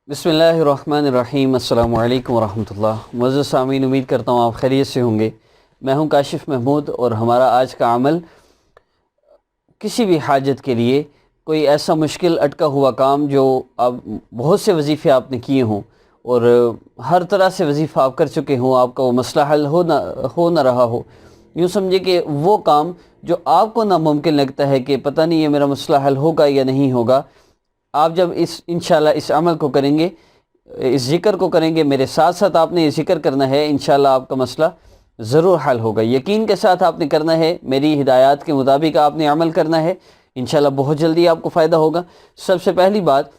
बिस्मिल्लाहिर्रहमानिर्रहीम। अस्सलामु अलैकुम वरहमतुल्लाह। मुअज़्ज़ज़ सामीन, उम्मीद करता हूँ आप खैरियत से होंगे। मैं हूँ काशिफ़ महमूद और हमारा आज का अमल किसी भी हाजत के लिए कोई ऐसा मुश्किल अटका हुआ काम जो आप बहुत से वजीफ़े आपने किए हों और हर तरह से वजीफ़ा आप कर चुके हों, आपका वो मसला हल हो ना रहा हो। यूँ समझे कि वो काम जो आपको नामुमकिन लगता है कि पता नहीं ये मेरा मसला हल होगा या नहीं होगा, आप जब इस इंशाल्लाह इस अमल को करेंगे, इस ज़िक्र को करेंगे, मेरे साथ साथ आपने ये ज़िक्र करना है, इंशाल्लाह आपका मसला ज़रूर हल होगा। यकीन के साथ आपने करना है, मेरी हिदायत के मुताबिक आपने अमल करना है, इंशाल्लाह बहुत जल्दी आपको फ़ायदा होगा। सबसे पहली बात,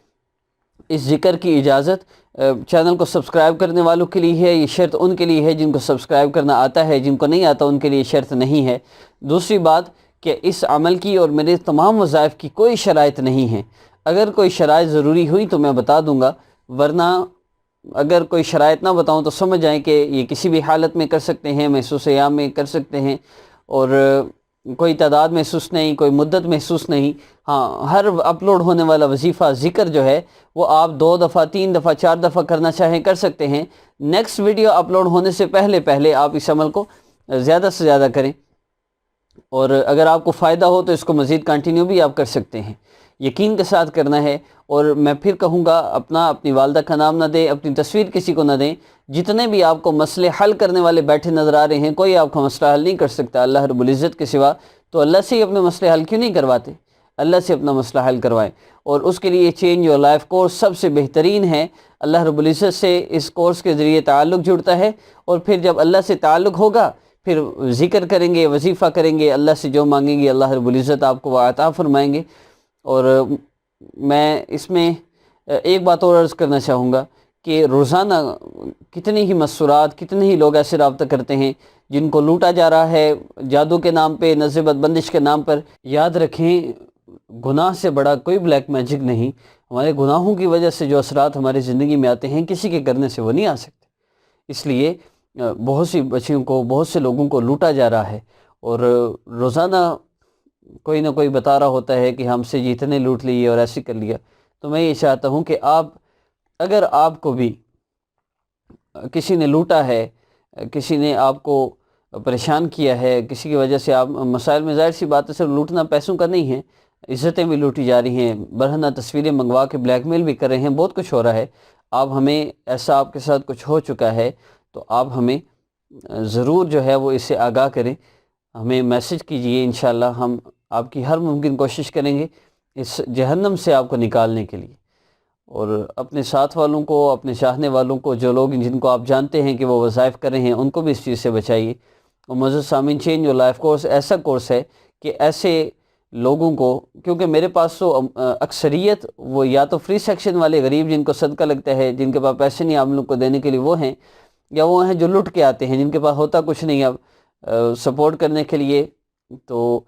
इस ज़िक्र की इजाज़त चैनल को सब्सक्राइब करने वालों के लिए है। ये शर्त उनके लिए है जिनको सब्सक्राइब करना आता है, जिनको नहीं आता उनके लिए शर्त नहीं है। दूसरी बात कि इस अमल की और मेरे तमाम वज़ाइफ की कोई शराइत नहीं है। अगर कोई शराइत ज़रूरी हुई तो मैं बता दूंगा, वरना अगर कोई शराइत ना बताऊं तो समझ जाएं कि ये किसी भी हालत में कर सकते हैं, महसूस याम में कर सकते हैं और कोई तादाद महसूस नहीं, कोई मुद्दत महसूस नहीं। हाँ, हर अपलोड होने वाला वजीफ़ा ज़िक्र जो है वो आप 2 दफ़ा 3 दफ़ा 4 दफ़ा करना चाहें कर सकते हैं। नेक्स्ट वीडियो अपलोड होने से पहले पहले आप इस अमल को ज़्यादा से ज़्यादा करें और अगर आपको फ़ायदा हो तो इसको मज़ीद कंटिन्यू भी आप कर सकते हैं। यकीन के साथ करना है। और मैं फिर कहूँगा, अपनी वालदा का नाम ना दें, अपनी तस्वीर किसी को ना दें। जितने भी आपको मसले हल करने वाले बैठे नज़र आ रहे हैं, कोई आपका मसला हल नहीं कर सकता अल्लाह रब्बुल इज़्ज़त के सिवा। तो अल्लाह से ही अपने मसले हल क्यों नहीं करवाते? अल्लाह से अपना मसला हल करवाएं। और उसके लिए चेंज योर लाइफ कोर्स सबसे बेहतरीन है। अल्लाह रब्बुल इज़्ज़त से इस कोर्स के ज़रिए ताल्लुक़ जुड़ता है और फिर जब अल्लाह से ताल्लुक़ होगा फिर ज़िक्र करेंगे, वजीफ़ा करेंगे, अल्लाह से जो मांगेंगे अल्लाह रब्बुल इज़्ज़त आपको वो अता फ़रमाएंगे। और मैं इसमें एक बात और अर्ज़ करना चाहूँगा कि रोज़ाना कितनी ही मस्तूरात, कितने ही लोग ऐसे रब्ता करते हैं जिनको लूटा जा रहा है जादू के नाम पे, नज़र बंदिश के नाम पर। याद रखें, गुनाह से बड़ा कोई ब्लैक मैजिक नहीं। हमारे गुनाहों की वजह से जो असरात हमारी ज़िंदगी में आते हैं, किसी के करने से वो नहीं आ सकते। इसलिए बहुत सी बच्चियों को, बहुत से लोगों को लूटा जा रहा है और रोज़ाना कोई ना कोई बता रहा होता है कि हमसे ये इतने लूट लिए और ऐसे कर लिया। तो मैं ये चाहता हूँ कि अगर आपको भी किसी ने लूटा है, किसी ने आपको परेशान किया है, किसी की वजह से आप मसाइल में, ज़ाहिर सी बात है सिर्फ लूटना पैसों का नहीं है, इज़्ज़तें भी लूटी जा रही हैं, बरहना तस्वीरें मंगवा के ब्लैकमेल भी कर रहे हैं, बहुत कुछ हो रहा है। आप हमें, ऐसा आपके साथ कुछ हो चुका है तो आप हमें ज़रूर जो है वो इससे आगाह करें, हमें मैसेज कीजिए। इंशाल्लाह हम आपकी हर मुमकिन कोशिश करेंगे इस जहन्नम से आपको निकालने के लिए। और अपने साथ वालों को, अपने चाहने वालों को, जो लोग जिनको आप जानते हैं कि वो वज़ाइफ कर रहे हैं, उनको भी इस चीज़ से बचाइए। और मुअज़्ज़ज़ सामीन, चेंज योर लाइफ कोर्स ऐसा कोर्स है कि ऐसे लोगों को, क्योंकि मेरे पास तो अक्सरियत वो या तो फ्री सेक्शन वाले गरीब जिनको सदका लगता है, जिनके पास पैसे नहीं आप लोग को देने के लिए, वो हैं, या वो हैं जो लुट के आते हैं, जिनके पास होता कुछ नहीं अब सपोर्ट करने के लिए। तो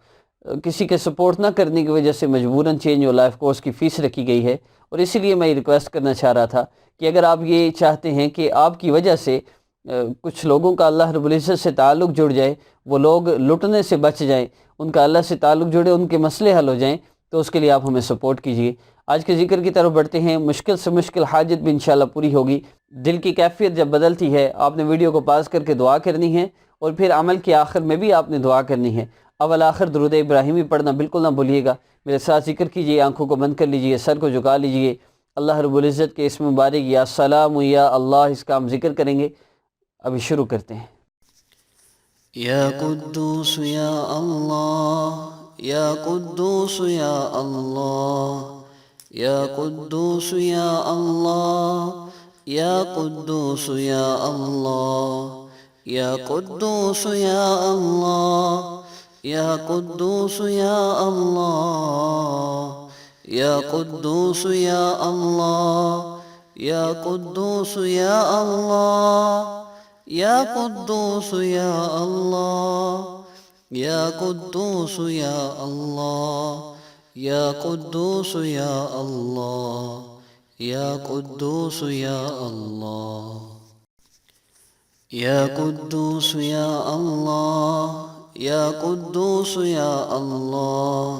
किसी के सपोर्ट ना करने की वजह से मजबूरन चेंज योर लाइफ कोर्स की फ़ीस रखी गई है। और इसीलिए मैं रिक्वेस्ट करना चाह रहा था कि अगर आप ये चाहते हैं कि आपकी वजह से कुछ लोगों का अल्लाह रब्बुल इज़्ज़त से ताल्लुक़ जुड़ जाए, वो लोग लुटने से बच जाएं, उनका अल्लाह से ताल्लुक़ जुड़े, उनके मसले हल हो जाएं, तो उसके लिए आप हमें सपोर्ट कीजिए। आज के ज़िक्र की तरफ बढ़ते हैं। मुश्किल से मुश्किल हाजत भी इंशाल्लाह पूरी होगी। दिल की कैफियत जब बदलती है, आपने वीडियो को पास करके दुआ करनी है और फिर अमल के आखिर में भी आपने दुआ करनी है। अवल आखिर दुरूद इब्राहिमी पढ़ना बिल्कुल ना भूलिएगा। मेरे साथ ज़िक्र कीजिए, आंखों को बंद कर लीजिए, सर को झुका लीजिए। अल्लाह रब्बुल इज़्ज़त के इसम मुबारक या सलाम या अल्लाह, इसका हम ज़िक्र करेंगे। अभी शुरू करते हैं। या कुद्दूस या अल्लाह, या कुद्दूस या अल्लाह, या कुद्दूस या अल्लाह, या कुद्दूस या अल्लाह, या कुद्दूस या अल्लाह, या कुद्दूस या अल्लाह, या कुद्दूस या अल्लाह, या कुद्दूस या अल्लाह, या कुद्दूस या अल्लाह, या कुद्दूस या अल्लाह, या कुद्दूस या अल्लाह, या कुद्दूस या अल्लाह, या कुद्दूस या अल्लाह, या कुद्दूस या अल्लाह,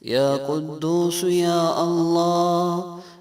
या कुद्दूस या अल्लाह,